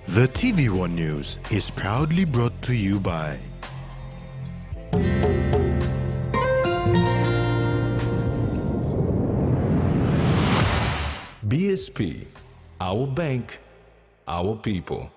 The TV1 News is proudly brought to you by BSP, our bank, our people.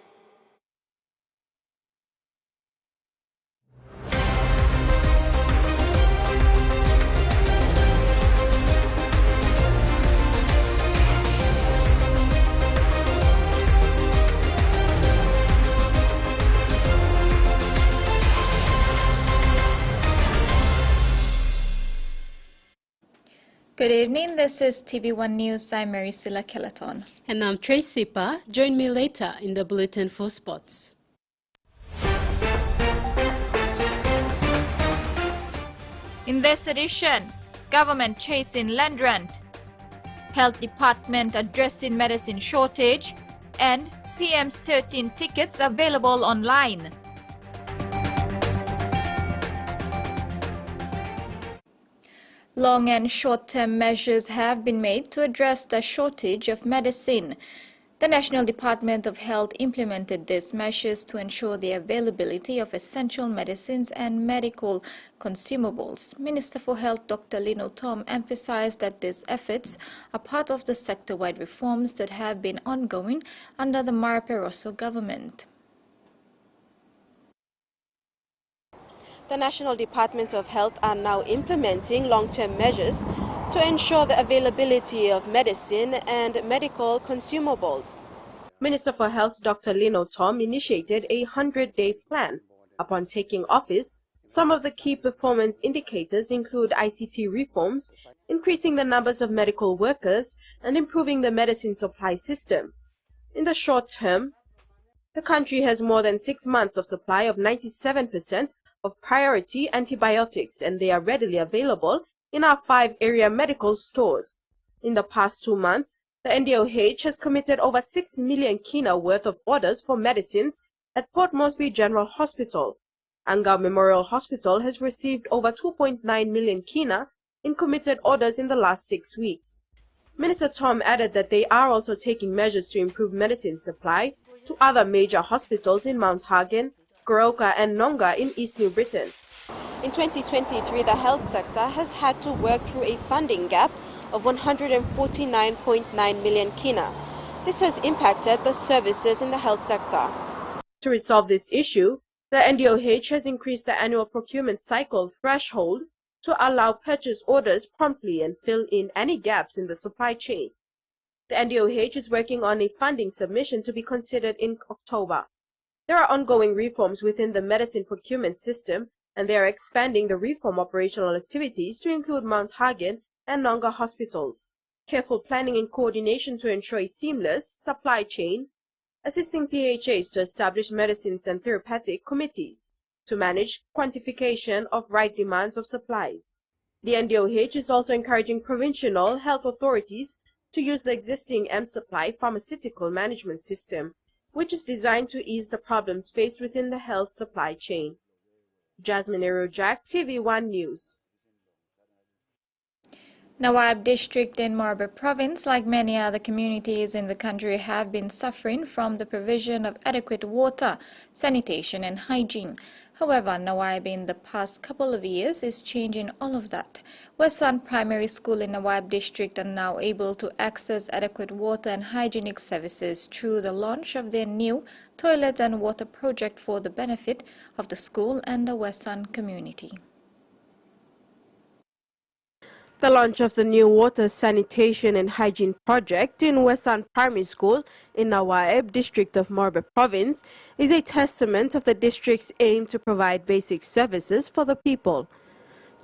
Good evening, this is TV1 News. I'm Maricela Kelaton. And I'm Tracy Pa. Join me later in the Bulletin for Sports. In this edition, government chasing land rent, health department addressing medicine shortage, and PM's 13 tickets available online. Long and short-term measures have been made to address the shortage of medicine. The National Department of Health implemented these measures to ensure the availability of essential medicines and medical consumables. Minister for Health Dr. Lino Tom emphasized that these efforts are part of the sector-wide reforms that have been ongoing under the Mara Peroso government. The National Department of Health are now implementing long-term measures to ensure the availability of medicine and medical consumables. Minister for Health Dr. Lino Tom initiated a 100-day plan. Upon taking office, some of the key performance indicators include ICT reforms, increasing the numbers of medical workers, and improving the medicine supply system. In the short term, the country has more than 6 months of supply of 97% of priority antibiotics, and they are readily available in our 5 area medical stores. In the past 2 months, the NDOH has committed over 6 million kina worth of orders for medicines at Port Moresby General Hospital. Angao Memorial Hospital has received over 2.9 million kina in committed orders in the last 6 weeks. Minister Tom added that they are also taking measures to improve medicine supply to other major hospitals in Mount Hagen, Goroka and Nonga in East New Britain. In 2023, the health sector has had to work through a funding gap of 149.9 million kina. This has impacted the services in the health sector. To resolve this issue, the NDOH has increased the annual procurement cycle threshold to allow purchase orders promptly and fill in any gaps in the supply chain. The NDOH is working on a funding submission to be considered in October. There are ongoing reforms within the medicine procurement system, and they are expanding the reform operational activities to include Mount Hagen and Nonga hospitals. Careful planning and coordination to ensure a seamless supply chain, assisting PHAs to establish medicines and therapeutic committees to manage quantification of right demands of supplies. The NDOH is also encouraging provincial health authorities to use the existing M-Supply pharmaceutical management system, which is designed to ease the problems faced within the health supply chain. Jasmine Erojak, TV1 News. Nawab district in Marba province, like many other communities in the country, have been suffering from the provision of adequate water, sanitation and hygiene. However, Nawab in the past couple of years is changing all of that. Western Primary School in Nawab district are now able to access adequate water and hygienic services through the launch of their new toilet and water project for the benefit of the school and the Western community. The launch of the new water, sanitation and hygiene project in Western Primary School in Nawab district of Morbe province is a testament of the district's aim to provide basic services for the people.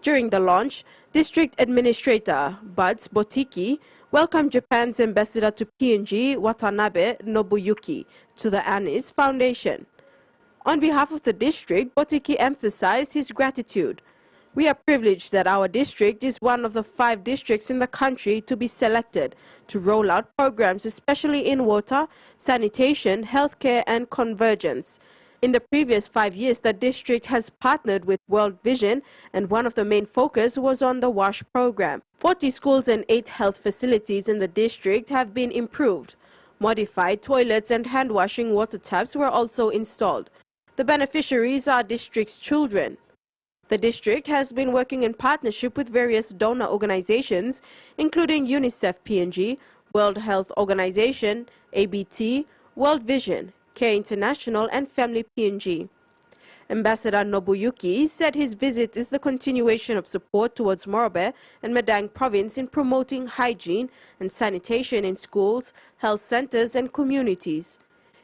During the launch, District Administrator Buds Botiki welcomed Japan's ambassador to PNG, Watanabe Nobuyuki, to the Anis Foundation. On behalf of the district, Botiki emphasized his gratitude. We are privileged that our district is one of the 5 districts in the country to be selected to roll out programs, especially in water, sanitation, healthcare and convergence. In the previous 5 years, the district has partnered with World Vision, and one of the main focus was on the WASH program. 40 schools and 8 health facilities in the district have been improved. Modified toilets and hand-washing water taps were also installed. The beneficiaries are district's children. The district has been working in partnership with various donor organizations, including UNICEF PNG, World Health Organization, ABT, World Vision, Care International, and Family PNG. Ambassador Nobuyuki said his visit is the continuation of support towards Morobe and Medang province in promoting hygiene and sanitation in schools, health centers, and communities.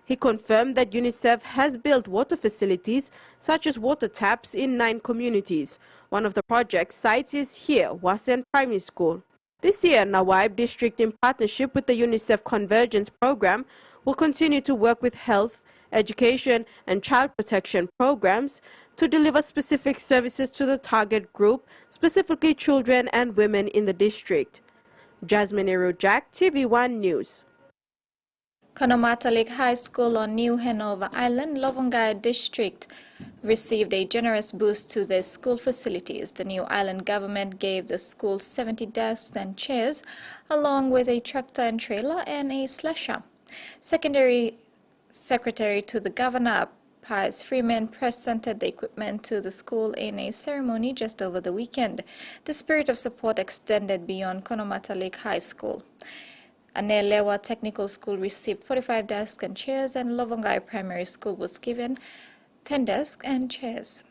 He confirmed that UNICEF has built water facilities such as water taps in 9 communities. One of the project sites is here, Wasen Primary School. This year, Nawaib District, in partnership with the UNICEF Convergence Program, will continue to work with health, education and child protection programs to deliver specific services to the target group, specifically children and women in the district. Jasmine Jack, TVWAN News. Konomatalik High School on New Hanover Island, Lovongai District, received a generous boost to their school facilities. The new island government gave the school 70 desks and chairs, along with a tractor and trailer and a slasher. Secretary to the Governor, Pius Freeman, presented the equipment to the school in a ceremony just over the weekend. The spirit of support extended beyond Konomatalik High School. Anelewa Technical School received 45 desks and chairs, and Lovongai Primary School was given 10 desks and chairs.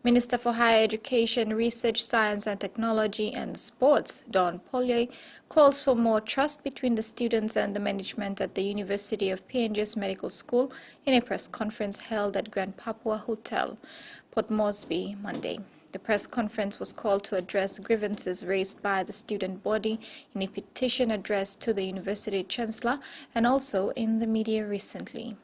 Minister for Higher Education, Research, Science and Technology and Sports, Don Polye, calls for more trust between the students and the management at the University of PNG's Medical School in a press conference held at Grand Papua Hotel, Port Moresby, Monday. The press conference was called to address grievances raised by the student body in a petition addressed to the University Chancellor and also in the media recently.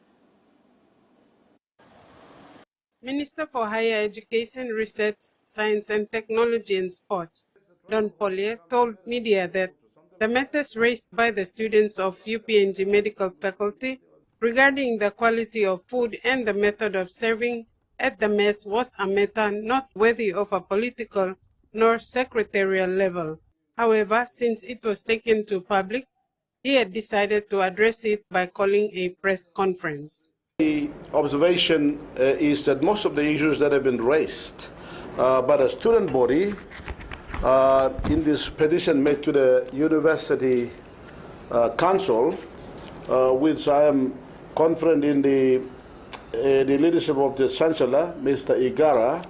Minister for Higher Education, Research, Science and Technology and Sports, Don Polye, told media that the matters raised by the students of UPNG Medical Faculty regarding the quality of food and the method of serving at the mess was a matter not worthy of a political nor secretarial level. However, since it was taken to public, he had decided to address it by calling a press conference. The observation is that most of the issues that have been raised by the student body in this petition made to the University Council, which I am confident in the leadership of the Chancellor, Mr. Igara,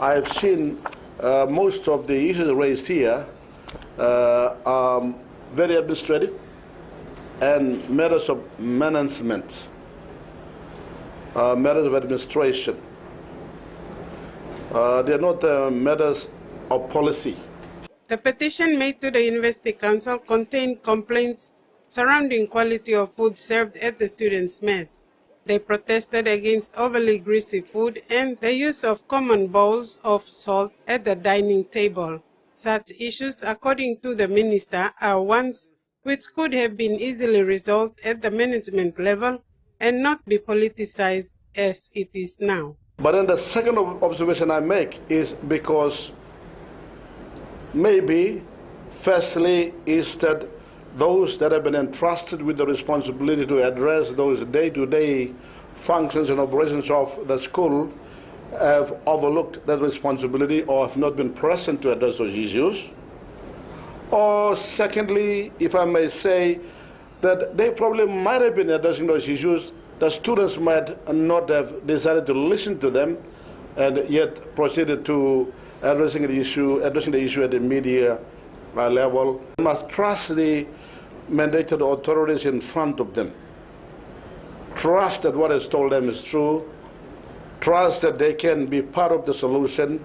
I have seen most of the issues raised here are very administrative and matters of management, matters of administration. They are not matters of policy. The petition made to the University Council contained complaints surrounding quality of food served at the students' mess. They protested against overly greasy food and the use of common bowls of salt at the dining table. Such issues, according to the minister, are ones which could have been easily resolved at the management level and not be politicized as it is now. But then the second observation I make is because maybe, firstly, is that those that have been entrusted with the responsibility to address those day-to-day functions and operations of the school have overlooked that responsibility or have not been present to address those issues. Or secondly, if I may say, that they probably might have been addressing those issues, the students might not have decided to listen to them and yet proceeded to addressing the issue at the media level. They must trust the mandated authorities in front of them. Trust that what is told them is true. Trust that they can be part of the solution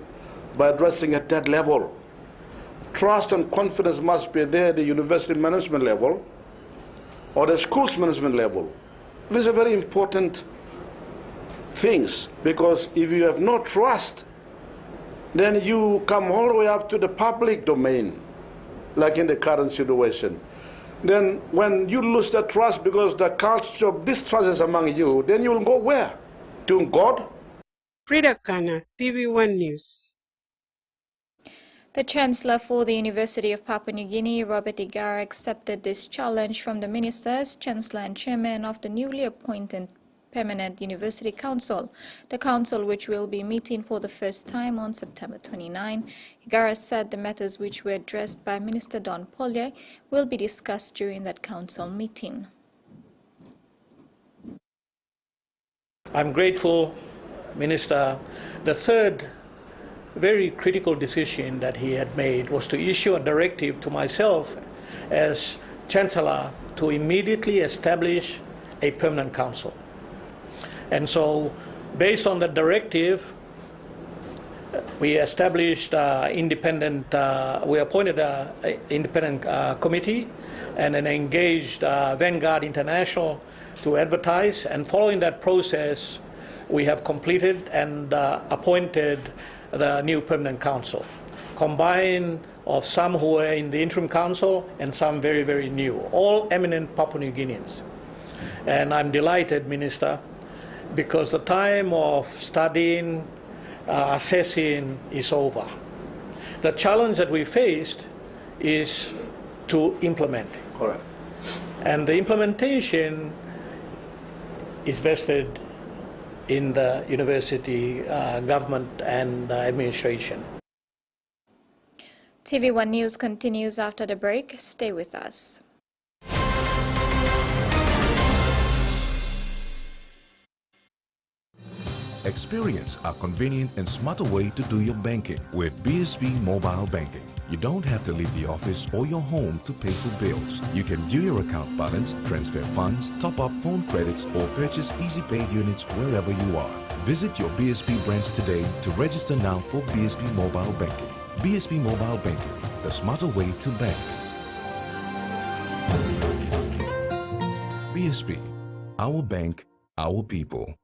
by addressing at that level. Trust and confidence must be there at the university management level or the school's management level. These are very important things, because if you have no trust, then you come all the way up to the public domain, like in the current situation. Then when you lose that trust because the culture of distrust is among you, then you will go where? To God? Frida Kana, TV1 News. The Chancellor for the University of Papua New Guinea, Robert Igara, accepted this challenge from the ministers, Chancellor and Chairman of the newly appointed Permanent University Council. The council, which will be meeting for the first time on September 29, Igara said the matters which were addressed by Minister Don Polye will be discussed during that council meeting. I'm grateful, Minister. The third very critical decision that he had made was to issue a directive to myself as Chancellor to immediately establish a permanent council. And so, based on the directive, we established we appointed an independent committee and then engaged Vanguard International to advertise. And following that process, we have completed and appointed the new permanent council, combined of some who were in the interim council and some very, very new, all eminent Papua New Guineans. And I'm delighted, Minister, because the time of studying, assessing is over. The challenge that we faced is to implement. Correct. And the implementation is vested in the university government and administration. TV1 News continues after the break. Stay with us. Experience a convenient and smarter way to do your banking with BSB Mobile Banking. You don't have to leave the office or your home to pay for bills. You can view your account balance, transfer funds, top up phone credits, or purchase Easy Pay units wherever you are. Visit your BSB branch today to register now for BSB Mobile Banking. BSB Mobile Banking, the smarter way to bank. BSB, our bank, our people.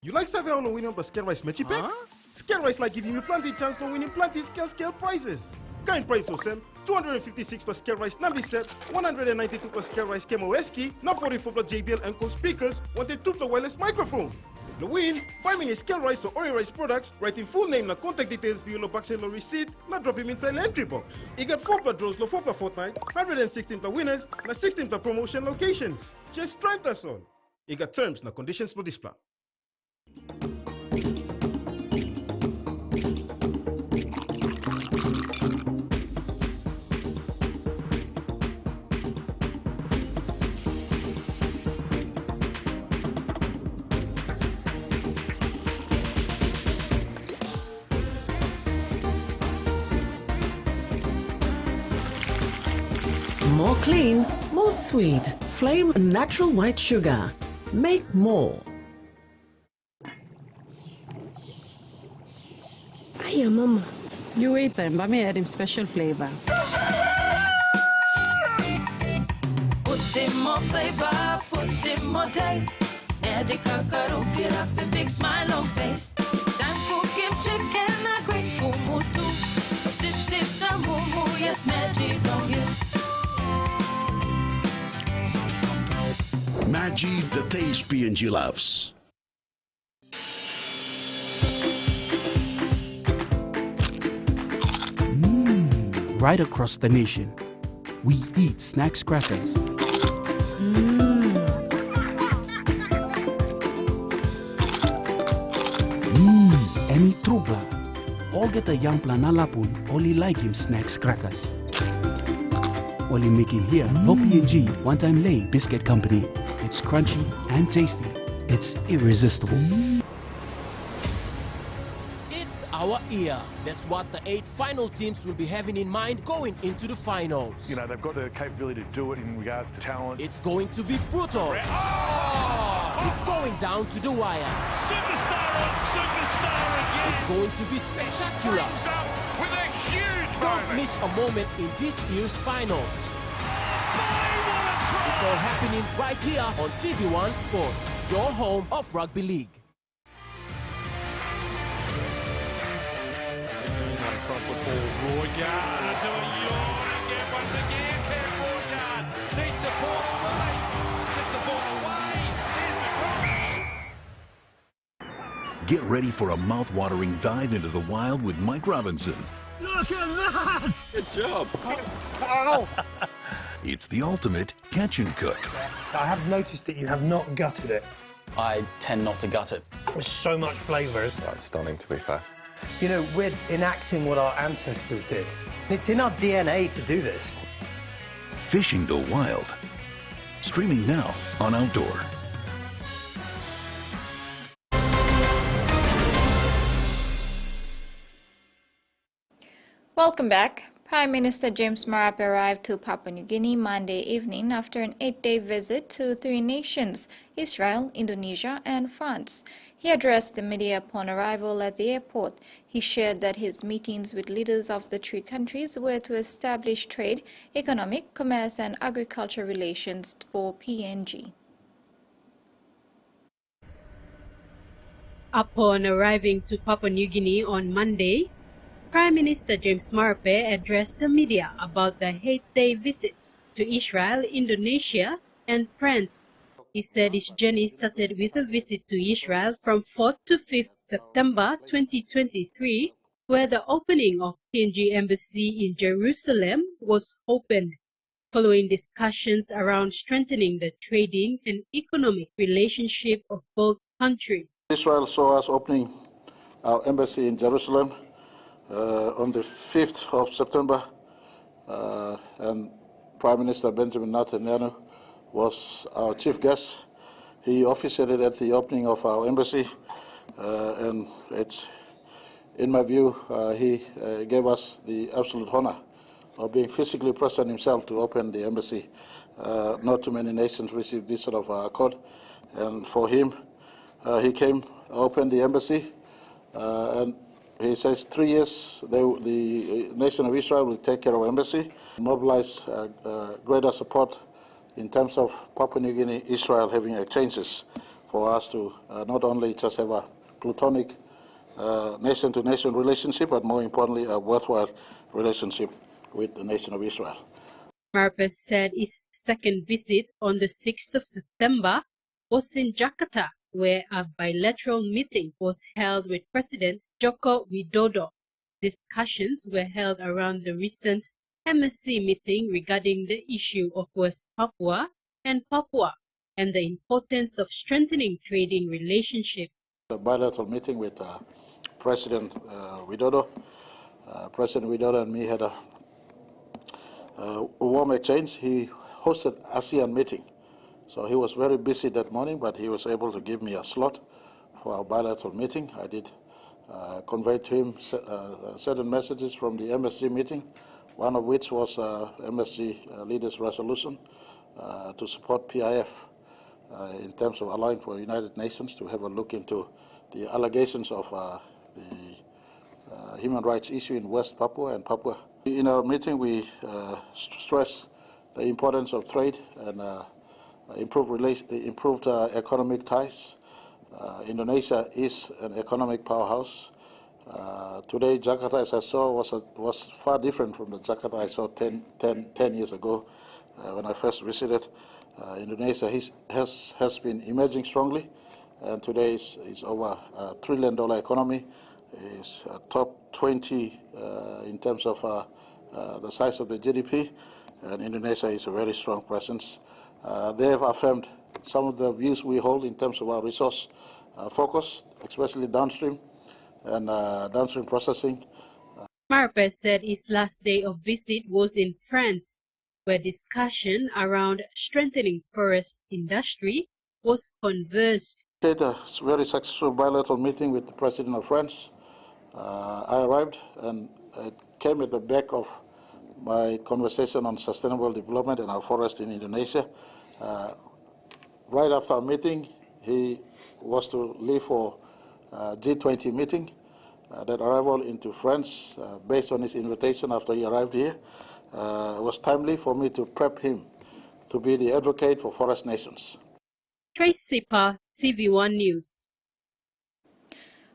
You like saving on winning plus scale rice mechipe? Scale rice like giving you plenty chance to winning plenty scale prizes. Kind price so sell 256 plus scale rice Navi set, 192 plus scale rice KMOS key, now 44 plus JBL and Co speakers, 102 plus wireless microphone. The win, buying a scale rice or oil rice products, writing full name na contact details below box and receipt, not drop him inside the entry box. You get 4 plus draws, 4 plus fortnight, 116 plus winners, na 16 plus promotion locations. Just try that's all. You got terms na conditions for this plan. More clean, more sweet. Flame natural white sugar. Make more. Hiya, Mama. You wait then, but me add him special flavor. Put in more flavor, put in more taste. Add your kakaru, get up and big smile on face. Time for kimchi and a great fumu too. Sip, sip, the mumu, yes, magic on you. Maggi, the taste PNG loves. Right across the nation, we eat snacks crackers. Emi trupla. All get a young planalapun, only like him snacks crackers. Only make him here, no PNG, one-time lay biscuit company. It's crunchy and tasty. It's irresistible. It's our year. That's what the 8 final teams will be having in mind going into the finals. You know, they've got the capability to do it in regards to talent. It's going to be brutal. Oh! It's going down to the wire. Superstar on superstar again. It's going to be spectacular. With a huge Don't miss a moment in this year's finals. It's all happening right here on TV1 Sports, your home of rugby league. front foot ball. Roygaard to a yawn again once again. Kev Roygaard needs the ball away. Took the ball away. Get ready for a mouth-watering dive into the wild with Mike Robinson. Look at that! Good job. Ow! It's the ultimate catch and cook. I have noticed that you have not gutted it. I tend not to gut it. There's so much flavour. That's stunning, to be fair. You know, we're enacting what our ancestors did. It's in our DNA to do this. Fishing the Wild. Streaming now on Outdoor. Welcome back. Prime Minister James Marape arrived to Papua New Guinea Monday evening after an 8-day visit to 3 nations, Israel, Indonesia and France. He addressed the media upon arrival at the airport. He shared that his meetings with leaders of the 3 countries were to establish trade, economic, commerce and agriculture relations for PNG. Upon arriving to Papua New Guinea on Monday, Prime Minister James Marape addressed the media about the 8-day visit to Israel, Indonesia and France. He said his journey started with a visit to Israel from 4th to 5th September 2023, where the opening of PNG Embassy in Jerusalem was opened, following discussions around strengthening the trading and economic relationship of both countries. Israel saw us opening our embassy in Jerusalem on the 5th of September, and Prime Minister Benjamin Netanyahu was our chief guest. He officiated at the opening of our embassy, and in my view, he gave us the absolute honor of being physically present himself to open the embassy. Not too many nations received this sort of accord, and for him, he came, opened the embassy, and he says 3 years the nation of Israel will take care of embassy, mobilize greater support in terms of Papua New Guinea, Israel having exchanges for us to not only just have a platonic nation-to-nation relationship, but more importantly, a worthwhile relationship with the nation of Israel. Marape said his second visit on the 6th of September was in Jakarta, where a bilateral meeting was held with President Joko Widodo. Discussions were held around the recent MSC meeting regarding the issue of West Papua and the importance of strengthening trading relationships. A bilateral meeting with President Widodo. President Widodo and me had a warm exchange. He hosted ASEAN meeting. So he was very busy that morning, but he was able to give me a slot for our bilateral meeting. I did convey to him certain messages from the MSG meeting, one of which was MSG leaders' resolution to support PIF in terms of allowing for United Nations to have a look into the allegations of the human rights issue in West Papua and Papua. In our meeting, we stressed the importance of trade and improved economic ties. Indonesia is an economic powerhouse. Today, Jakarta, as I saw, was far different from the Jakarta I saw 10 years ago when I first visited. Indonesia has been emerging strongly, and today is over a $1 trillion economy. Is top 20 in terms of the size of the GDP, and Indonesia is a very strong presence. They have affirmed some of the views we hold in terms of our resource focus, especially downstream and downstream processing. Marape said his last day of visit was in France, where discussion around strengthening forest industry was conversed. We had a very successful bilateral meeting with the President of France. I arrived, and it came at the back of my conversation on sustainable development and our forest in Indonesia. Right after our meeting, he was to leave for G20 meeting. That arrival into France, based on his invitation after he arrived here, was timely for me to prep him to be the advocate for forest nations. Tracy Pa, TVWAN News.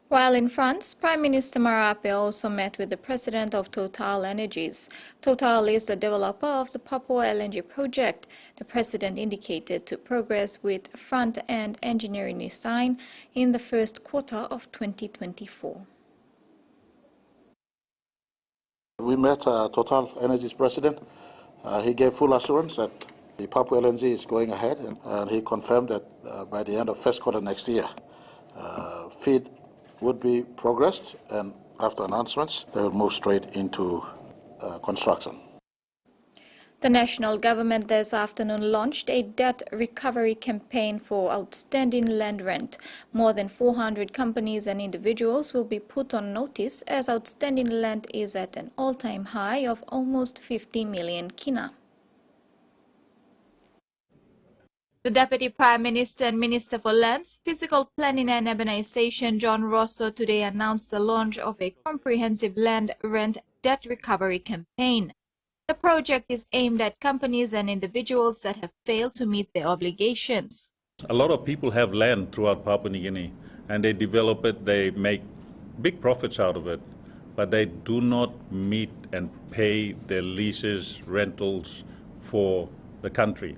While in France, Prime Minister Marape also met with the president of Total Energies. Total is the developer of the Papua LNG project. The president indicated to progress with front-end engineering design in the first quarter of 2024. We met Total Energies president. He gave full assurance that the Papua LNG is going ahead, and he confirmed that by the end of first quarter next year, FEED would be progressed, and after announcements, they will move straight into construction. The national government this afternoon launched a debt recovery campaign for outstanding land rent. More than 400 companies and individuals will be put on notice as outstanding land is at an all-time high of almost 50 million kina. The Deputy Prime Minister and Minister for Lands, Physical Planning and Urbanization, John Rosso, today announced the launch of a comprehensive land rent debt recovery campaign. The project is aimed at companies and individuals that have failed to meet their obligations. A lot of people have land throughout Papua New Guinea, and they develop it, they make big profits out of it, but they do not meet and pay their leases, rentals for the country.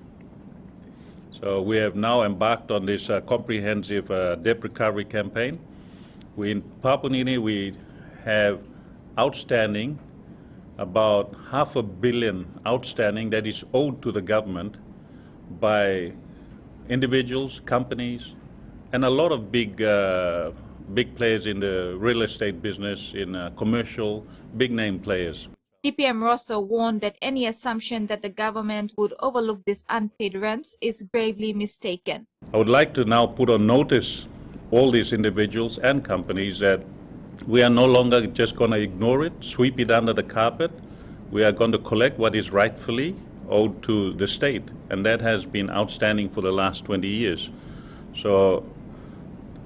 So we have now embarked on this comprehensive debt recovery campaign. In Papua New Guinea, we have outstanding about $500 million outstanding that is owed to the government by individuals, companies, and a lot of big players in the real estate business, in commercial, big name players. DPM Rosso warned that any assumption that the government would overlook these unpaid rents is gravely mistaken. I would like to now put on notice all these individuals and companies that we are no longer just going to ignore it, sweep it under the carpet. We are going to collect what is rightfully owed to the state, and that has been outstanding for the last 20 years. So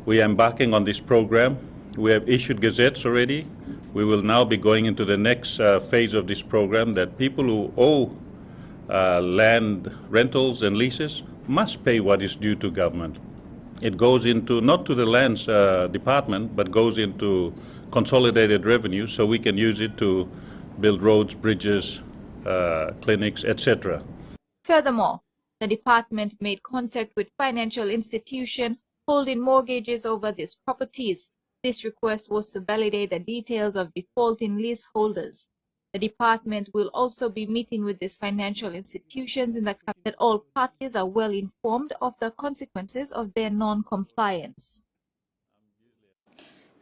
we are embarking on this program. We have issued gazettes already. We will now be going into the next phase of this program, that people who owe land rentals and leases must pay what is due to government. It goes into, not to the lands department, but goes into consolidated revenue, so we can use it to build roads, bridges, clinics, etc. Furthermore, the department made contact with financial institutions holding mortgages over these properties. This request was to validate the details of defaulting leaseholders. The department will also be meeting with these financial institutions in the capital that all parties are well informed of the consequences of their non-compliance.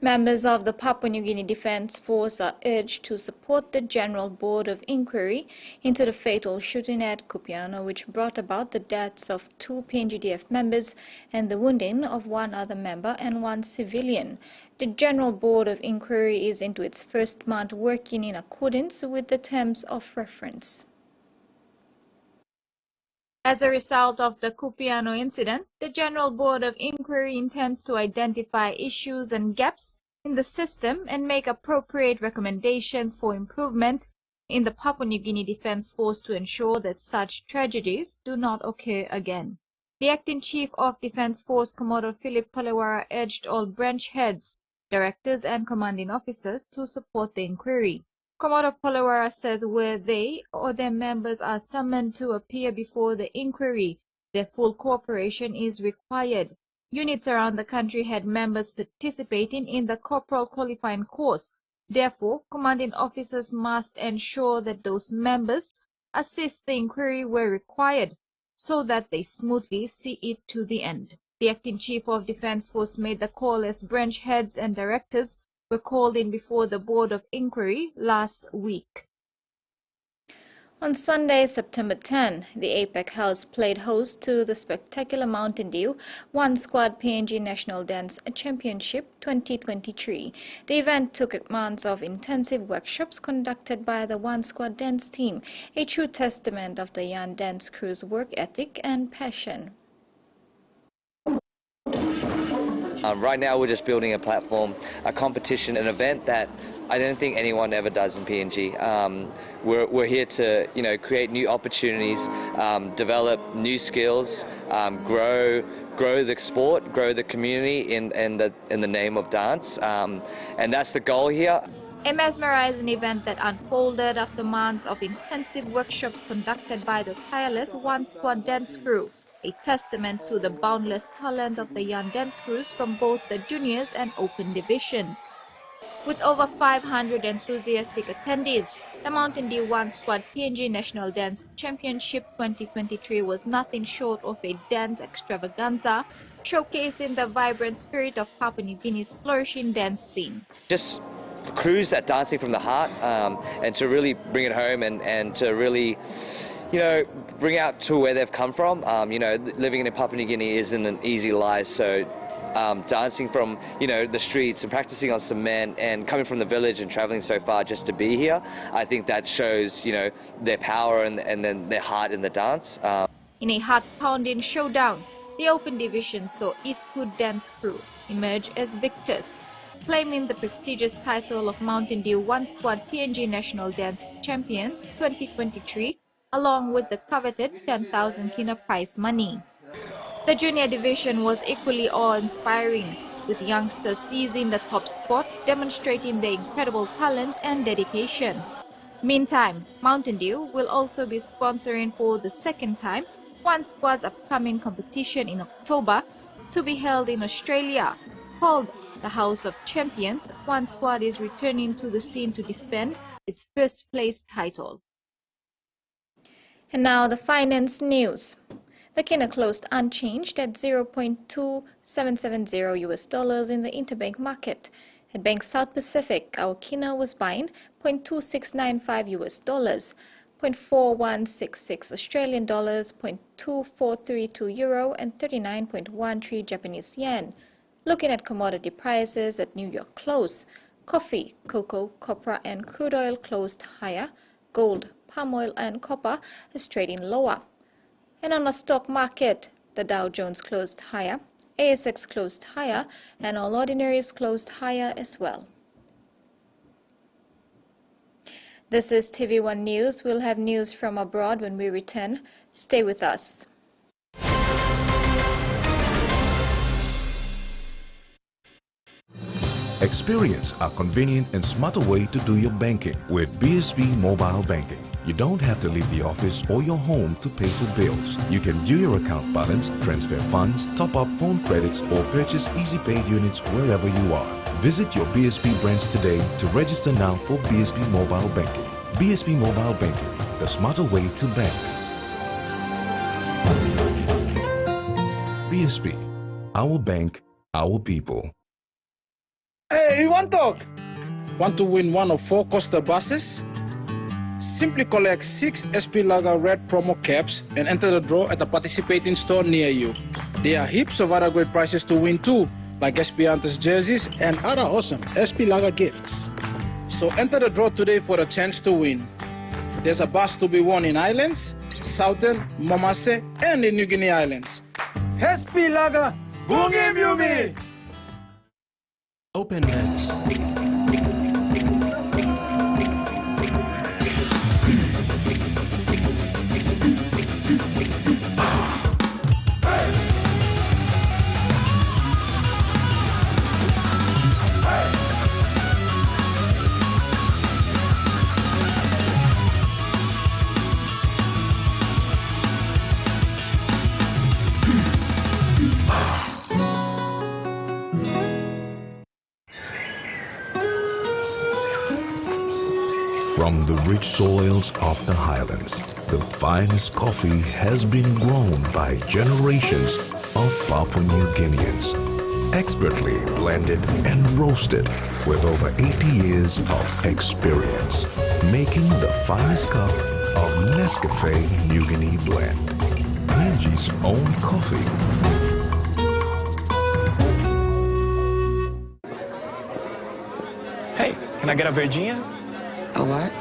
Members of the Papua New Guinea Defence Force are urged to support the General Board of Inquiry into the fatal shooting at Kupiano, which brought about the deaths of 2 PNGDF members and the wounding of 1 other member and 1 civilian. The General Board of Inquiry is into its first month working in accordance with the terms of reference. As a result of the Kupiano incident, the General Board of Inquiry intends to identify issues and gaps in the system and make appropriate recommendations for improvement in the Papua New Guinea Defence Force to ensure that such tragedies do not occur again. The Acting Chief of Defence Force, Commodore Philip Polewara, urged all branch heads, directors and commanding officers to support the inquiry. Commodore Polewara says where they or their members are summoned to appear before the inquiry, their full cooperation is required. Units around the country had members participating in the corporal qualifying course. Therefore, commanding officers must ensure that those members assist the inquiry where required, so that they smoothly see it to the end. The Acting Chief of Defence Force made the call as branch heads and directors were called in before the Board of Inquiry last week. On Sunday, September 10, the APEC House played host to the spectacular Mountain Dew One Squad PNG National Dance Championship 2023. The event took months of intensive workshops conducted by the One Squad dance team, a true testament of the young dance crew's work ethic and passion. Right now we're just building a platform, a competition, an event that I don't think anyone ever does in PNG. We're here to create new opportunities, develop new skills, grow the sport, grow the community in the name of dance, and that's the goal here. A mesmerizing event that unfolded after months of intensive workshops conducted by the tireless One Squad dance crew, a testament to the boundless talent of the young dance crews from both the juniors and open divisions. With over 500 enthusiastic attendees, the Mountain Dew One Squad PNG National Dance Championship 2023 was nothing short of a dance extravaganza, showcasing the vibrant spirit of Papua New Guinea's flourishing dance scene. Just crews that dancing from the heart, and to really bring it home and to really, bring out to where they've come from. Living in Papua New Guinea isn't an easy life, so dancing from the streets and practicing on cement and coming from the village and traveling so far just to be here, I think that shows their power and then their heart in the dance. In a heart-pounding showdown, the open division saw Eastwood Dance Crew emerge as victors, claiming the prestigious title of Mountain Dew One Squad PNG National Dance Champions 2023, along with the coveted 10,000 kina prize money. The junior division was equally awe-inspiring, with youngsters seizing the top spot, demonstrating their incredible talent and dedication. Meantime, Mountain Dew will also be sponsoring for the second time One Squad's upcoming competition in October, to be held in Australia. Called the House of Champions, One Squad is returning to the scene to defend its first place title. And now the finance news. The kina closed unchanged at 0.2770 US dollars in the interbank market. At Bank South Pacific, our kina was buying 0.2695 US dollars, 0.4166 Australian dollars, 0.2432 euro, and 39.13 Japanese yen. Looking at commodity prices at New York close, coffee, cocoa, copra, and crude oil closed higher. Gold, palm oil, and copper is trading lower. And on the stock market, the Dow Jones closed higher, ASX closed higher, and All Ordinaries closed higher as well. This is TV1 News. We'll have news from abroad when we return. Stay with us. Experience a convenient and smarter way to do your banking with BSB Mobile Banking. You don't have to leave the office or your home to pay for bills. You can view your account balance, transfer funds, top up phone credits, or purchase EasyPay units wherever you are. Visit your BSB branch today to register now for BSB Mobile Banking. BSB Mobile Banking, the smarter way to bank. BSB, our bank, our people. Hey, you want to talk? Want to win one of 4 Costa buses? Simply collect 6 SP Lager Red promo caps and enter the draw at a participating store near you. There are heaps of other great prizes to win too, like SP Hunters jerseys and other awesome SP Lager gifts. So enter the draw today for a chance to win. There's a bus to be won in Islands, Southern, Momase, and in New Guinea Islands. SP Lager, Bungi Mumi! Open hands. From the rich soils of the highlands, the finest coffee has been grown by generations of Papua New Guineans. Expertly blended and roasted with over 80 years of experience, making the finest cup of Nescafe New Guinea blend. PNG's own coffee. Hey, can I get a Virginia? A what?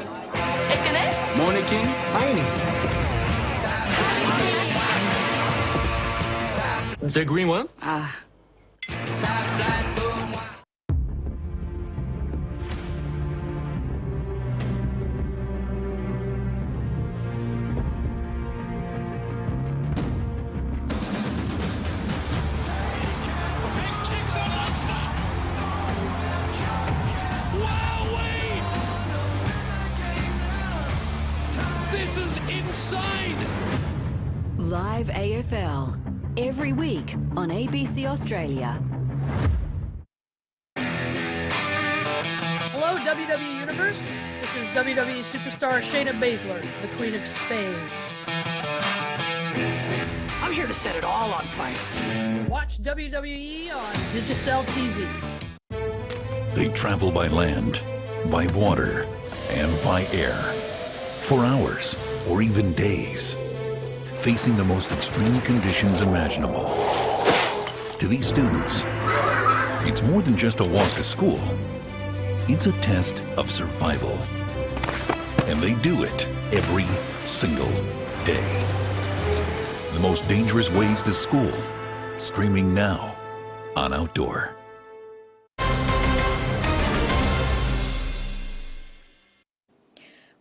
Morning King? Heine. The green one? Ah. This is insane. Live AFL, every week on ABC Australia. Hello, WWE Universe. This is WWE superstar Shayna Baszler, the Queen of Spades. I'm here to set it all on fire. Watch WWE on Digicel TV. They travel by land, by water, and by air. For hours, or even days. Facing the most extreme conditions imaginable. To these students, it's more than just a walk to school. It's a test of survival. And they do it every single day. The most dangerous ways to school, streaming now on Outdoor.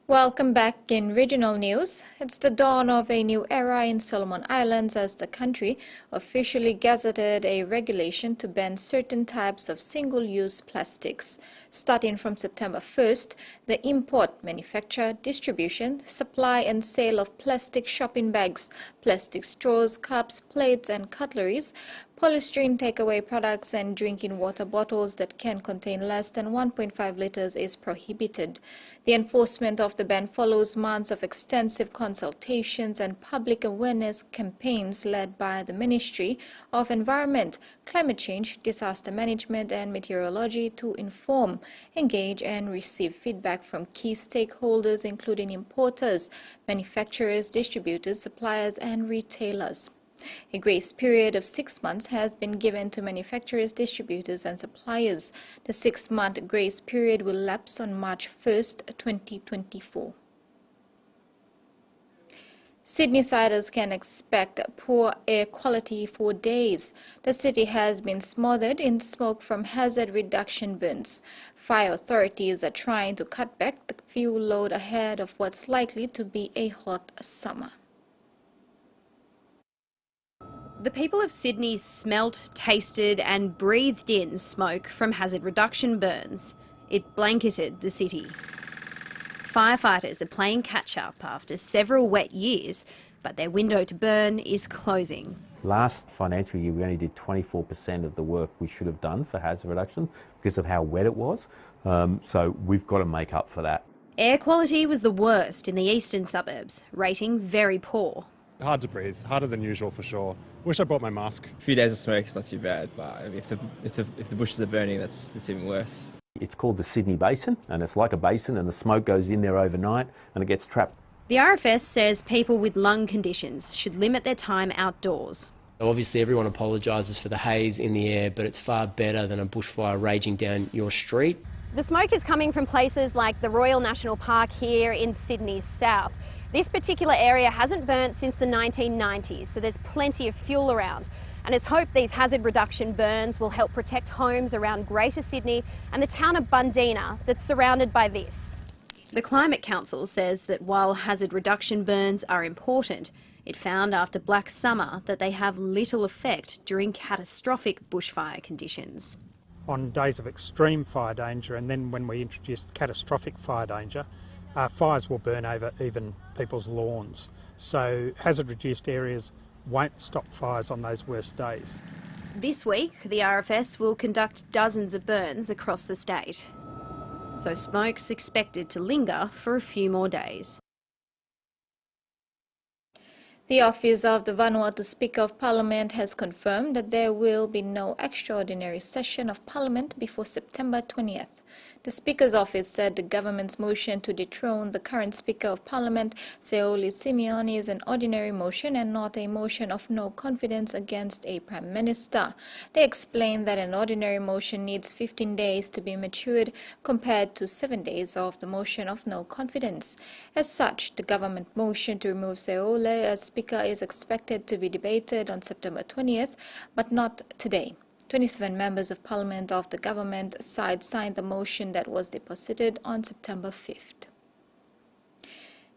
Welcome back in regional news. It's the dawn of a new era in Solomon Islands as the country officially gazetted a regulation to ban certain types of single-use plastics. Starting from September 1st, the import, manufacture, distribution, supply and sale of plastic shopping bags, plastic straws, cups, plates and cutleries, polystyrene takeaway products and drinking water bottles that can contain less than 1.5 liters is prohibited. The enforcement of the ban follows months of extensive consultations and public awareness campaigns led by the Ministry of Environment, Climate Change, Disaster Management and Meteorology to inform, engage and receive feedback from key stakeholders including importers, manufacturers, distributors, suppliers and retailers. A grace period of 6 months has been given to manufacturers, distributors and suppliers. The 6-month grace period will lapse on March 1st, 2024. Sydney-siders can expect poor air quality for days. The city has been smothered in smoke from hazard reduction burns. Fire authorities are trying to cut back the fuel load ahead of what's likely to be a hot summer. The people of Sydney smelt, tasted and breathed in smoke from hazard reduction burns. It blanketed the city. Firefighters are playing catch-up after several wet years, but their window to burn is closing. Last financial year we only did 24% of the work we should have done for hazard reduction because of how wet it was, so we've got to make up for that. Air quality was the worst in the eastern suburbs, rating very poor. Hard to breathe, harder than usual for sure. Wish I brought my mask. A few days of smoke is not too bad, but if the bushes are burning, that's even worse. It's called the Sydney Basin, and it's like a basin, and the smoke goes in there overnight and it gets trapped. The RFS says people with lung conditions should limit their time outdoors. Obviously everyone apologises for the haze in the air, but it's far better than a bushfire raging down your street. The smoke is coming from places like the Royal National Park here in Sydney's south. This particular area hasn't burnt since the 1990s, so there's plenty of fuel around. And it's hoped these hazard reduction burns will help protect homes around Greater Sydney and the town of Bundeena that's surrounded by this. The Climate Council says that while hazard reduction burns are important, it found after Black Summer that they have little effect during catastrophic bushfire conditions. On days of extreme fire danger, and then when we introduce catastrophic fire danger, fires will burn over even people's lawns. So hazard-reduced areas won't stop fires on those worst days. This week, the RFS will conduct dozens of burns across the state. So smoke's expected to linger for a few more days. The Office of the Vanuatu Speaker of Parliament has confirmed that there will be no extraordinary session of Parliament before September 20th. The Speaker's office said the government's motion to dethrone the current Speaker of Parliament, Seoli Simeon, is an ordinary motion and not a motion of no confidence against a Prime Minister. They explained that an ordinary motion needs 15 days to be matured compared to 7 days of the motion of no confidence. As such, the government motion to remove Seoli as Speaker is expected to be debated on September 20th, but not today. 27 members of Parliament of the government side signed the motion that was deposited on September 5th.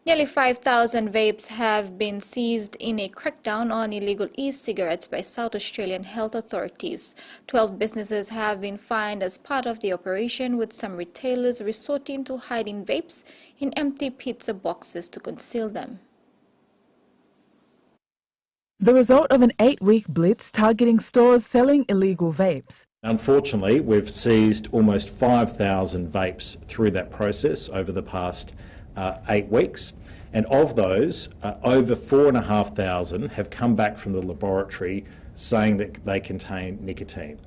Nearly 5,000 vapes have been seized in a crackdown on illegal e-cigarettes by South Australian health authorities. 12 businesses have been fined as part of the operation, with some retailers resorting to hiding vapes in empty pizza boxes to conceal them. The result of an 8-week blitz targeting stores selling illegal vapes. Unfortunately, we've seized almost 5,000 vapes through that process over the past 8 weeks, and of those, over 4,500 have come back from the laboratory saying that they contain nicotine.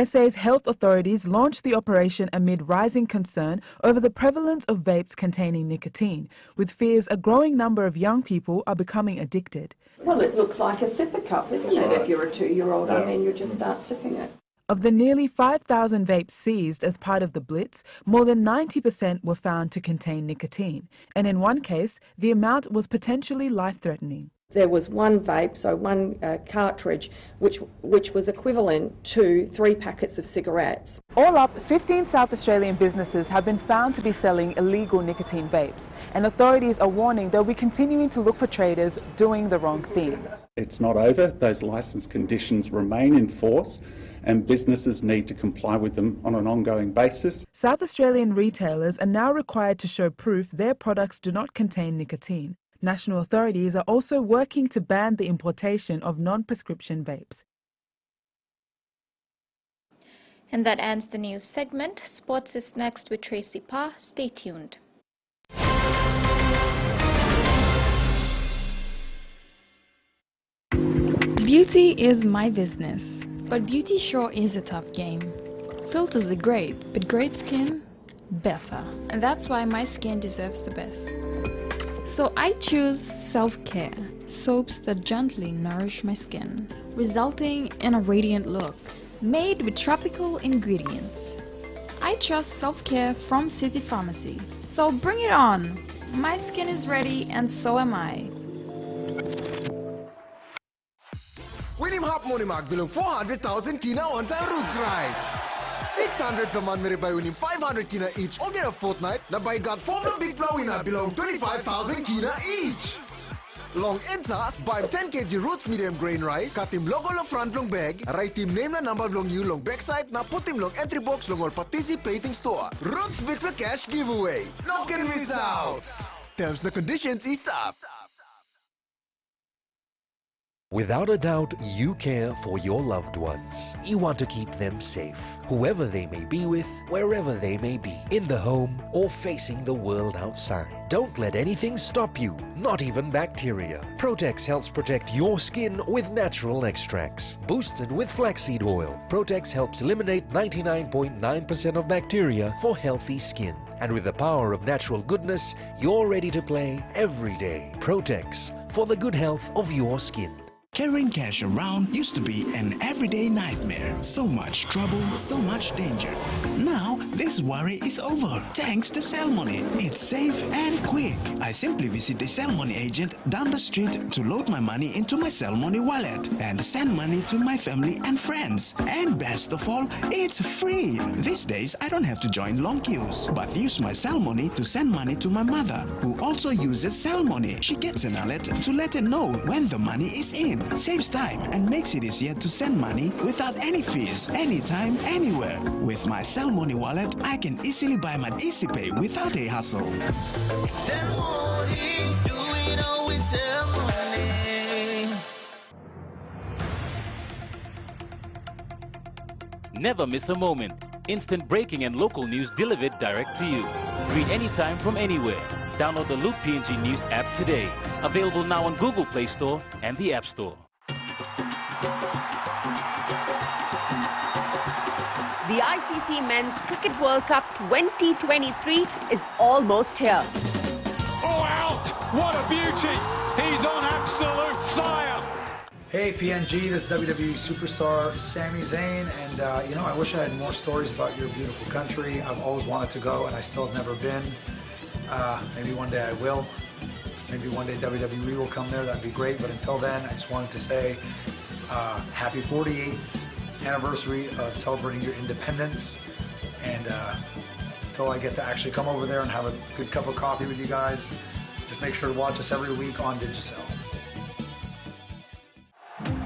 SA's health authorities launched the operation amid rising concern over the prevalence of vapes containing nicotine, with fears a growing number of young people are becoming addicted. Well, it looks like a sipper cup, isn't it? If you're a 2-year-old, I mean, you just start sipping it. Of the nearly 5,000 vapes seized as part of the blitz, more than 90% were found to contain nicotine, and in one case, the amount was potentially life-threatening. There was one vape, so one cartridge, which was equivalent to 3 packets of cigarettes. All up, 15 South Australian businesses have been found to be selling illegal nicotine vapes, and authorities are warning they'll be continuing to look for traders doing the wrong thing. It's not over. Those licence conditions remain in force, and businesses need to comply with them on an ongoing basis. South Australian retailers are now required to show proof their products do not contain nicotine. National authorities are also working to ban the importation of non-prescription vapes. And that ends the news segment. Sports is next with Tracy Pa. Stay tuned. Beauty is my business, but beauty sure is a tough game. Filters are great, but great skin, better. And that's why my skin deserves the best. So I choose self-care, soaps that gently nourish my skin, resulting in a radiant look, made with tropical ingredients. I trust self-care from City Pharmacy, so bring it on! My skin is ready and so am I. William Hop Monimark belong 400,000 kina on-time roots rice. 600 per month mere by winning 500 kina each or get a fortnight na by got form the big blow winner belong 25,000 kina each. Long enter, buy 10 kg roots medium grain rice, cut him logo long front long bag, write him name na number long you long backside, na put him long entry box long all participating store. Roots big for cash giveaway. No can miss out. Terms and conditions is up. Without a doubt, you care for your loved ones. You want to keep them safe, whoever they may be with, wherever they may be, in the home or facing the world outside. Don't let anything stop you, not even bacteria. Protex helps protect your skin with natural extracts. Boosted with flaxseed oil, Protex helps eliminate 99.9% of bacteria for healthy skin. And with the power of natural goodness, you're ready to play every day. Protex, for the good health of your skin. Carrying cash around used to be an everyday nightmare. So much trouble, so much danger. Now, this worry is over thanks to Salmoney. It's safe and quick. I simply visit the Salmoney agent down the street to load my money into my Salmoney wallet and send money to my family and friends. And best of all, it's free. These days, I don't have to join long queues, but use my Salmoney to send money to my mother, who also uses Salmoney. She gets an alert to let her know when the money is in. Saves time and makes it easier to send money without any fees, anytime, anywhere. With my Salmoney wallet, I can easily buy my EasyPay without a hassle. Salmoney, do it all with Salmoney. Never miss a moment. Instant breaking and local news delivered direct to you. Read anytime from anywhere. Download the Loop PNG News app today. Available now on Google Play Store and the App Store. The ICC Men's Cricket World Cup 2023 is almost here. Oh, out! What a beauty! He's on absolute fire! Hey PNG, this is WWE superstar Sami Zayn, and I wish I had more stories about your beautiful country. I've always wanted to go, and I still have never been. Maybe one day I will. Maybe one day WWE will come there. That'd be great. But until then, I just wanted to say happy 48th anniversary of celebrating your independence. And until I get to actually come over there and have a good cup of coffee with you guys, Just make sure to watch us every week on Digicel.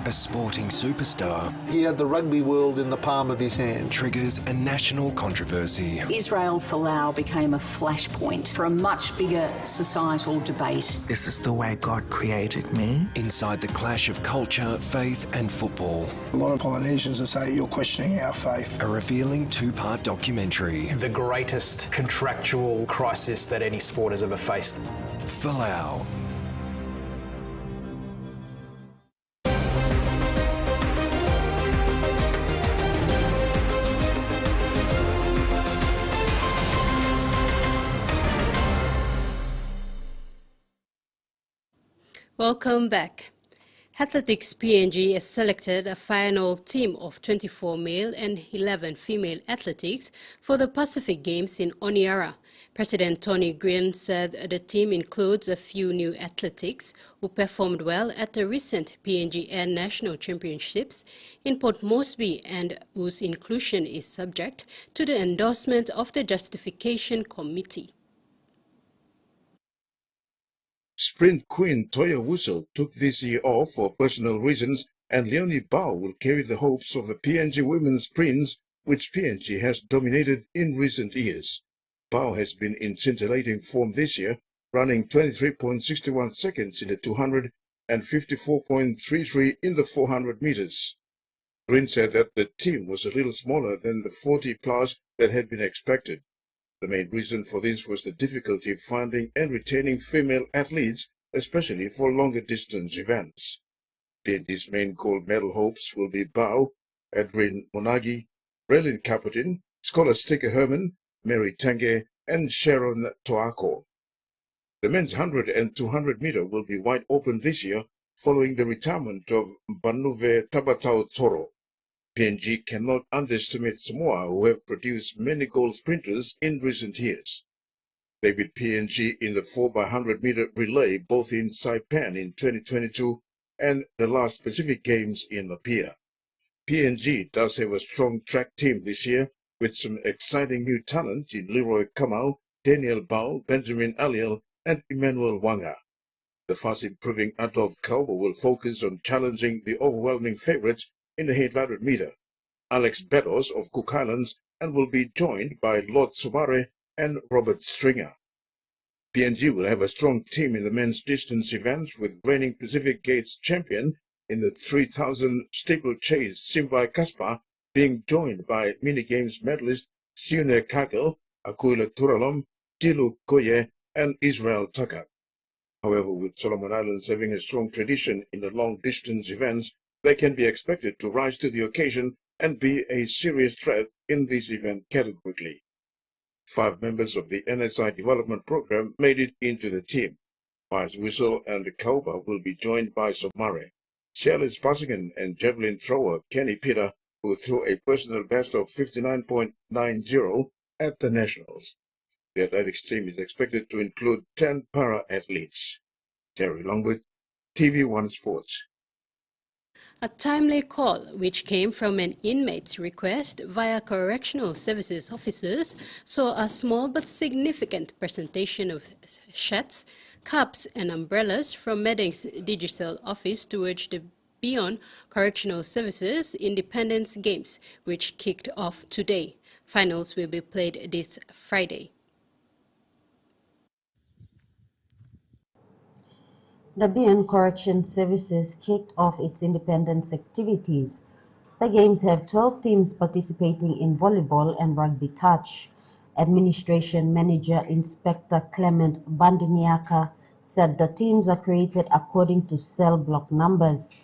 A sporting superstar. He had the rugby world in the palm of his hand. Triggers a national controversy. Israel Folau became a flashpoint for a much bigger societal debate. Is this the way God created me? Inside the clash of culture, faith and football. A lot of Polynesians will say you're questioning our faith. A revealing two-part documentary. The greatest contractual crisis that any sport has ever faced. Folau. Welcome back. Athletics PNG has selected a final team of 24 male and 11 female athletes for the Pacific Games in Honiara. President Tony Green said the team includes a few new athletes who performed well at the recent PNGN National Championships in Port Moresby and whose inclusion is subject to the endorsement of the Justification Committee. Sprint queen Toya Wussel took this year off for personal reasons, and Leonie Bao will carry the hopes of the PNG women's sprints, which PNG has dominated in recent years. Bao has been in scintillating form this year, running 23.61 seconds in the 200 and 54.33 in the 400 meters. Green said that the team was a little smaller than the 40 plus that had been expected. The main reason for this was the difficulty of finding and retaining female athletes, especially for longer distance events. PNG's main gold medal hopes will be Bao, Edwin Monagi, Relin Caputin, Scholastica Herman, Mary Tange, and Sharon Toako. The men's 100 and 200 meter will be wide open this year following the retirement of Banuve Tabatao Toro. PNG cannot underestimate Samoa, who have produced many gold sprinters in recent years. They beat PNG in the 4x100 meter relay both in Saipan in 2022 and the last Pacific Games in Apia. PNG does have a strong track team this year with some exciting new talent in Leroy Kamau, Daniel Bao, Benjamin Aliel, and Emmanuel Wanga. The fast-improving Adolf Kaubo will focus on challenging the overwhelming favorites in the 800 meter, Alex Beddos of Cook Islands, and will be joined by Lord Subare and Robert Stringer. PNG will have a strong team in the men's distance events with reigning Pacific Gates champion in the 3,000 steeplechase Simbai Kaspar being joined by mini-games medalist Sione Kagel, Akuila Turalom, Tilu Koye, and Israel Taka. However, with Solomon Islands having a strong tradition in the long-distance events, they can be expected to rise to the occasion and be a serious threat in this event categorically. 5 members of the NSI development program made it into the team. Pius Whistle and Kauba will be joined by Somare, Charles Pasigan and javelin thrower Kenny Peter, who threw a personal best of 59.90 at the Nationals. The athletics team is expected to include 10 para-athletes. Terry Longwood, TV1 Sports. A timely call, which came from an inmate's request via correctional services officers, saw a small but significant presentation of shirts, cups and umbrellas from Medding's Digicel office towards the Beyond Correctional Services Independence Games, which kicked off today. Finals will be played this Friday. The Beyond Correction Services kicked off its independence activities. The games have 12 teams participating in volleyball and rugby touch. Administration Manager Inspector Clement Bandiniaka said the teams are created according to cell block numbers.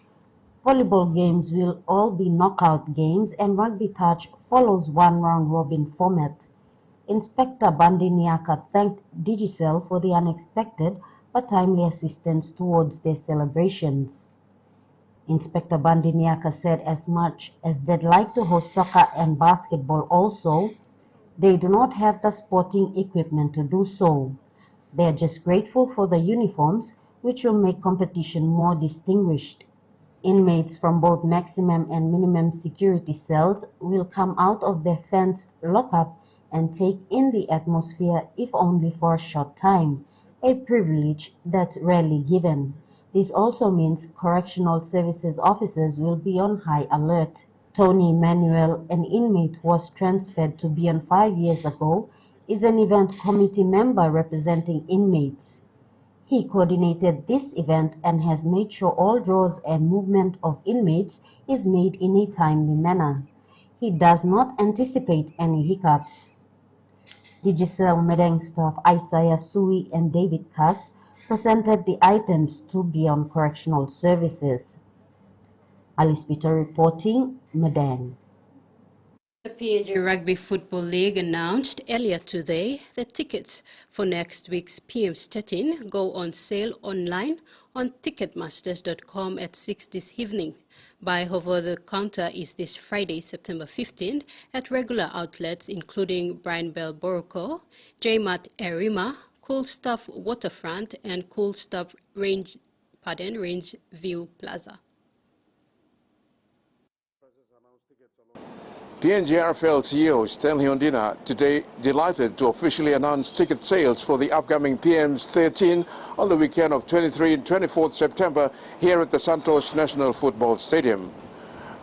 Volleyball games will all be knockout games and rugby touch follows one round-robin format. Inspector Bandiniaka thanked Digicel for the unexpected but timely assistance towards their celebrations. Inspector Bandiniaka said as much as they'd like to host soccer and basketball also, they do not have the sporting equipment to do so. They are just grateful for the uniforms, which will make competition more distinguished. Inmates from both maximum and minimum security cells will come out of their fenced lockup and take in the atmosphere if only for a short time. a privilege that's rarely given. This also means correctional services officers will be on high alert. Tony Manuel, an inmate who was transferred to Beyond 5 years ago, is an event committee member representing inmates. He coordinated this event and has made sure all draws and movement of inmates is made in a timely manner. He does not anticipate any hiccups. Digicel Medeng staff Isaiah Sui and David Cass presented the items to Beyond Correctional Services. Alice Peter reporting, Medeng. The PNG Rugby Football League announced earlier today that tickets for next week's PM13 go on sale online on ticketmasters.com at 6 this evening. Buy over the counter is this Friday, September 15th at regular outlets including Brian Bell Boroko, J-Mart Erima, Cool Stuff Waterfront and Cool Stuff Range View Plaza. PNG RFL CEO Stanley Ondina today delighted to officially announce ticket sales for the upcoming PM's 13 on the weekend of 23 and 24th September here at the Santos National Football Stadium.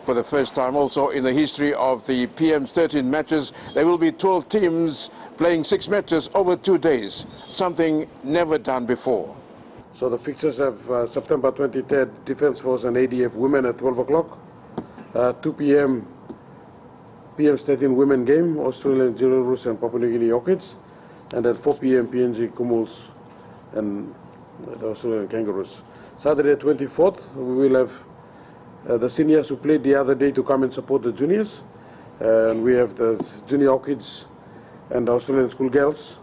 For the first time also in the history of the PM's 13 matches, there will be 12 teams playing 6 matches over 2 days, something never done before. So the fixtures have September 23rd, Defence Force and ADF Women at 12 o'clock, 2 p.m. PM's 13 women game, Australian Girirus and Papua New Guinea Orchids, and at 4 p.m. PNG Kumuls and the Australian Kangaroos. Saturday 24th, we will have the seniors who played the other day to come and support the juniors. And we have the Junior Orchids and the Australian Schoolgirls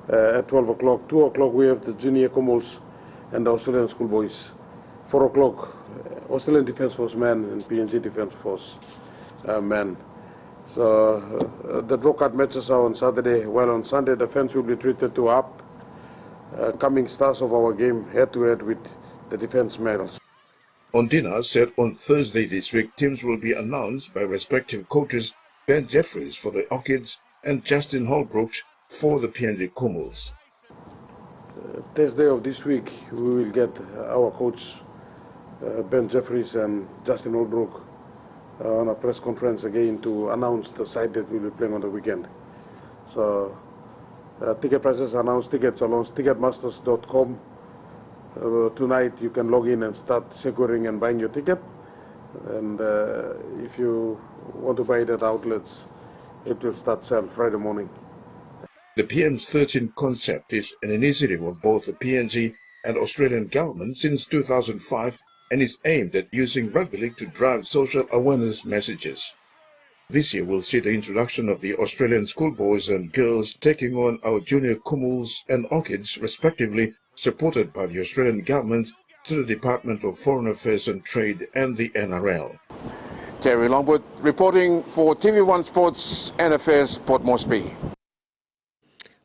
at 12 o'clock. 2 o'clock we have the Junior Kumuls and the Australian Schoolboys. 4 o'clock, Australian Defence Force men and PNG Defence Force men. So the draw card matches are on Saturday, while on Sunday the fans will be treated to upcoming stars of our game head-to-head with the defence males. Ondina said on Thursday this week teams will be announced by respective coaches Ben Jeffries for the Orchids and Justin Holbrook for the PNG Kumuls. Thursday of this week we will get our coach Ben Jeffries and Justin Holbrook on a press conference again to announce the side that we will be playing on the weekend. So ticket prices announced, tickets are launched, ticketmasters.com. Tonight you can log in and start securing and buying your ticket. And if you want to buy it at outlets, it will start sale Friday morning. The PM's 13 concept is an initiative of both the PNG and Australian government since 2005 and is aimed at using rugby league to drive social awareness messages. This year will see the introduction of the Australian schoolboys and girls taking on our junior Kumuls and Orchids respectively, supported by the Australian government through the Department of Foreign Affairs and Trade and the NRL. Terry Longwood reporting for TV1 Sports and Affairs, Port Moresby.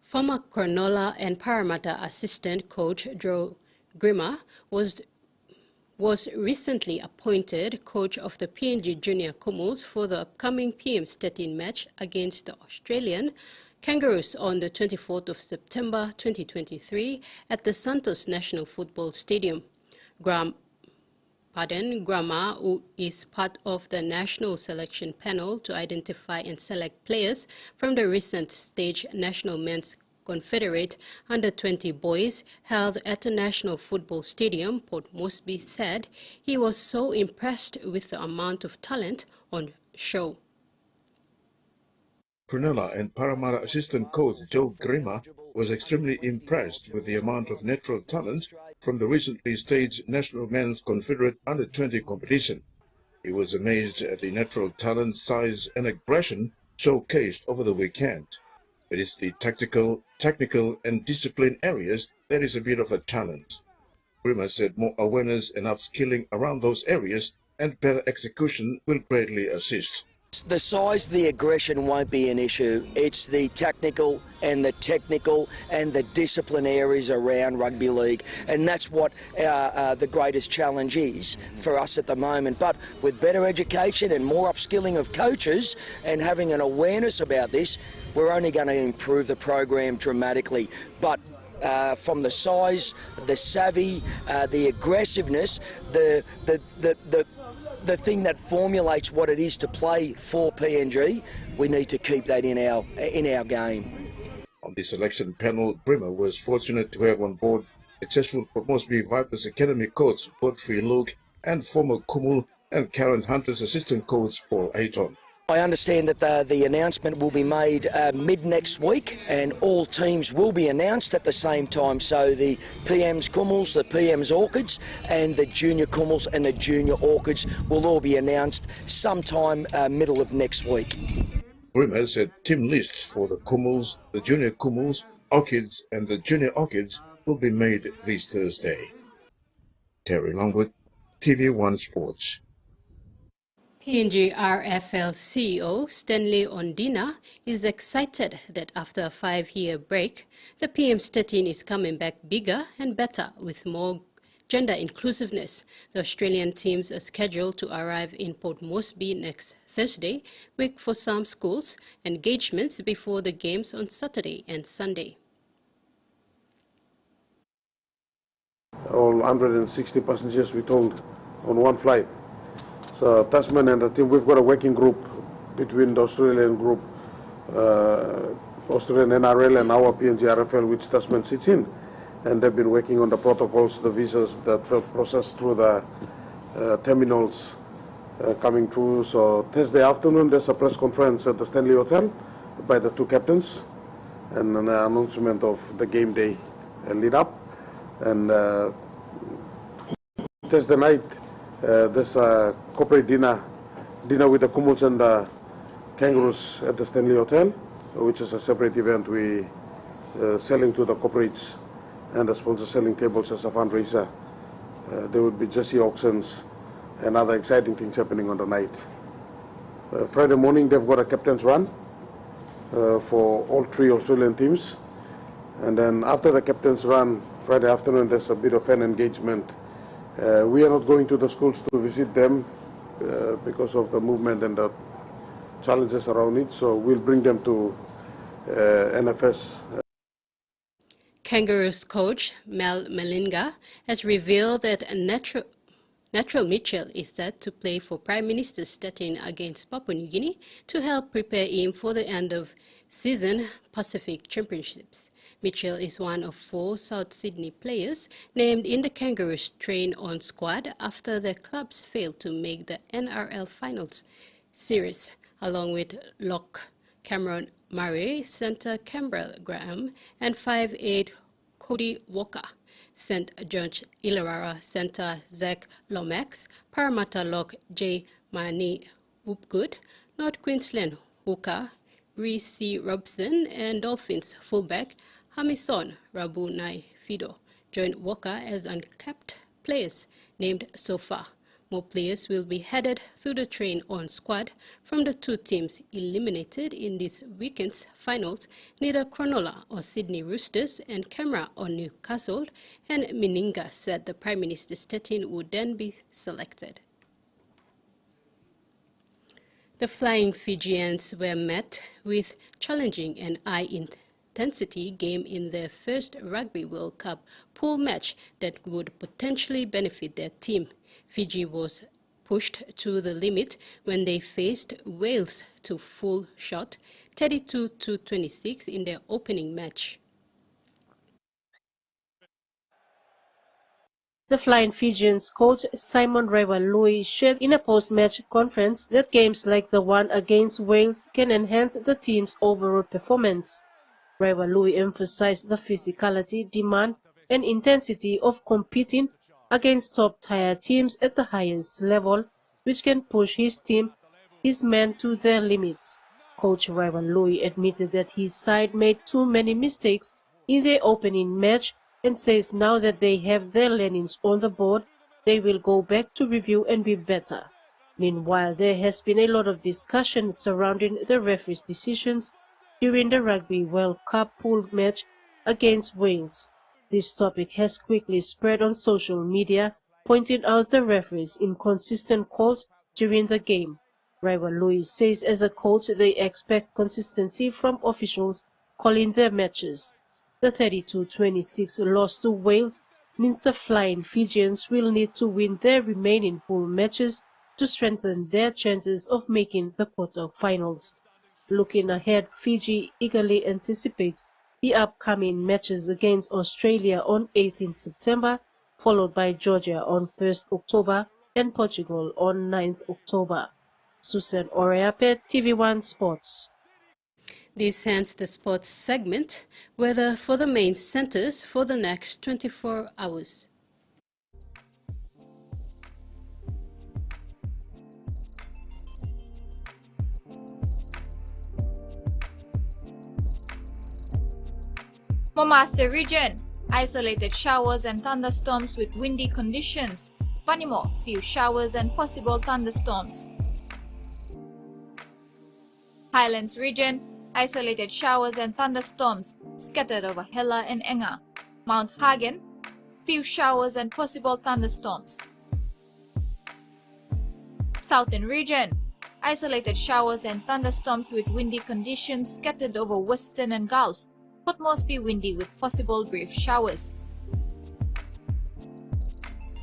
Former Cronulla and Parramatta assistant coach Joe Grimmer was recently appointed coach of the PNG Junior Kumuls for the upcoming PM's 13 match against the Australian Kangaroos on the 24th of September 2023 at the Santos National Football Stadium. Grammer, who is part of the national selection panel to identify and select players from the recent stage National Men's Confederate Under-20 boys held at the National Football Stadium, Port Moresby, said he was so impressed with the amount of talent on show. Cronulla and Parramatta assistant coach Joe Grimmer was extremely impressed with the amount of natural talent from the recently staged National Men's Confederate Under-20 competition. He was amazed at the natural talent, size and aggression showcased over the weekend. It is the tactical, technical and discipline areas that is a bit of a challenge. Grimmer said more awareness and upskilling around those areas and better execution will greatly assist. The size, the aggression won't be an issue. It's the tactical and the technical and the discipline areas around rugby league, and that's what the greatest challenge is for us at the moment. But with better education and more upskilling of coaches and having an awareness about this, we're only going to improve the program dramatically. But from the size, the savvy, the aggressiveness, the thing that formulates what it is to play for PNG. We need to keep that in our game. On the selection panel, Bremer was fortunate to have on board successful Mosby Vipers Academy coach Godfrey Luke and former Kumul and current Hunters assistant coach Paul Ayton. I understand that the announcement will be made mid next week, and all teams will be announced at the same time. So the PM's Kummels, the PM's Orchids, and the Junior Kummels and the Junior Orchids will all be announced sometime middle of next week. Bremer said team lists for the Kummels, the Junior Kummels, Orchids, and the Junior Orchids will be made this Thursday. Terry Longwood, TV1 Sports. PNG RFL CEO Stanley Ondina is excited that after a 5-year break, the PM's 13 is coming back bigger and better with more gender inclusiveness. The Australian teams are scheduled to arrive in Port Moresby next Thursday week for some schools engagements before the games on Saturday and Sunday. All 160 passengers we told on one flight. So Tasman and the team, we've got a working group between the Australian group, Australian NRL and our PNG RFL, which Tasman sits in. And they've been working on the protocols, the visas that were processed through the terminals coming through. So Thursday afternoon, there's a press conference at the Stanley Hotel by the two captains and an announcement of the game day lead up. And Thursday night, there's a corporate dinner with the Kummels and the Kangaroos at the Stanley Hotel, which is a separate event. We selling to the corporates and the sponsor selling tables as a fundraiser. There would be Jersey auctions and other exciting things happening on the night. Friday morning, they've got a captain's run for all 3 Australian teams. And then after the captain's run, Friday afternoon, there's a bit of fan engagement. We are not going to the schools to visit them because of the movement and the challenges around it. So we'll bring them to NFS. Kangaroos coach Mel Melinga has revealed that Natural Mitchell is set to play for Prime Minister's 13 against Papua New Guinea to help prepare him for the end of season Pacific Championships. Mitchell is one of 4 South Sydney players named in the Kangaroos train-on squad after their clubs failed to make the NRL Finals series, along with lock Cameron Murray, centre Campbell Graham, and 5'8" Cody Walker. St. George Illawarra centre Zach Lomax, Parramatta lock J. Mani Upgood, North Queensland hooker Reece Robson, and Dolphins fullback Hamison Rabunai Fido joined Walker as uncapped players named so far. More players will be headed through the train-on squad from the 2 teams eliminated in this weekend's finals, neither Cronulla or Sydney Roosters and Canberra or Newcastle, and Meninga said the Prime Minister's 13 would then be selected. The Flying Fijians were met with challenging and high-intensity game in their first Rugby World Cup pool match that would potentially benefit their team. Fiji was pushed to the limit when they faced Wales to full shot, 32-26 in their opening match. The Flying Fijians coach Simon Raiwalui shared in a post-match conference that games like the one against Wales can enhance the team's overall performance. Raiwalui emphasized the physicality, demand, and intensity of competing against top-tier teams at the highest level, which can push his men to their limits. Coach Raiwalui admitted that his side made too many mistakes in their opening match and says now that they have their learnings on the board, they will go back to review and be better. Meanwhile, there has been a lot of discussion surrounding the referee's decisions during the Rugby World Cup pool match against Wales. This topic has quickly spread on social media, pointing out the referee's inconsistent calls during the game. Raiwalui says as a coach they expect consistency from officials calling their matches. The 32-26 loss to Wales means the Flying Fijians will need to win their remaining pool matches to strengthen their chances of making the quarter-finals. Looking ahead, Fiji eagerly anticipates the upcoming matches against Australia on 18 September, followed by Georgia on 1st October and Portugal on 9th October. Susan Oreape, TV1 Sports. This ends the sports segment. Weather for the main centers for the next 24 hours. Momase region, isolated showers and thunderstorms with windy conditions. Vanimo, few showers and possible thunderstorms. Highlands region, isolated showers and thunderstorms scattered over Hela and Enga. Mount Hagen, few showers and possible thunderstorms. Southern region, isolated showers and thunderstorms with windy conditions scattered over Western and Gulf. But mostly windy with possible brief showers.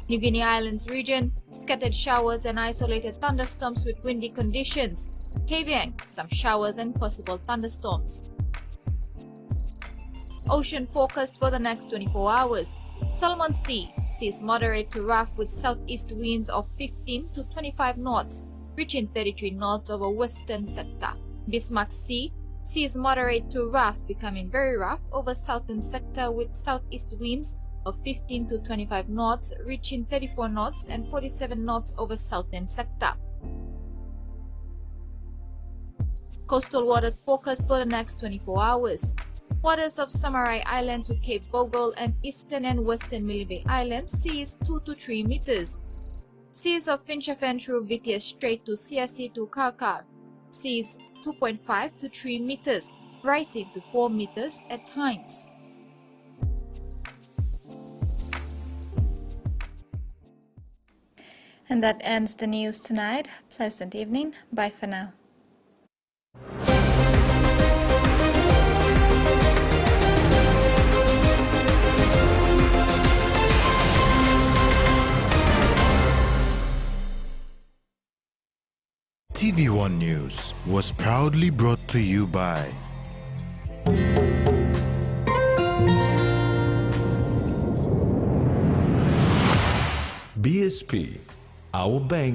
New Guinea Islands region, scattered showers and isolated thunderstorms with windy conditions. Kavieng, some showers and possible thunderstorms. Ocean forecast for the next 24 hours. Solomon Sea, seas moderate to rough with southeast winds of 15 to 25 knots, reaching 33 knots over western sector. Bismarck Sea, seas moderate to rough, becoming very rough over southern sector with southeast winds of 15 to 25 knots, reaching 34 knots and 47 knots over southern sector. Coastal waters forecast for the next 24 hours. Waters of Samarai Island to Cape Vogel and eastern and western Milne Islands, seas 2 to 3 meters. Seas of Finchafen through Vitias Strait to Siasi to Karkar, seas 2.5 to 3 meters, rising to 4 meters at times. And that ends the news tonight. Pleasant evening. Bye for now. TV1 News was proudly brought to you by BSP, our bank.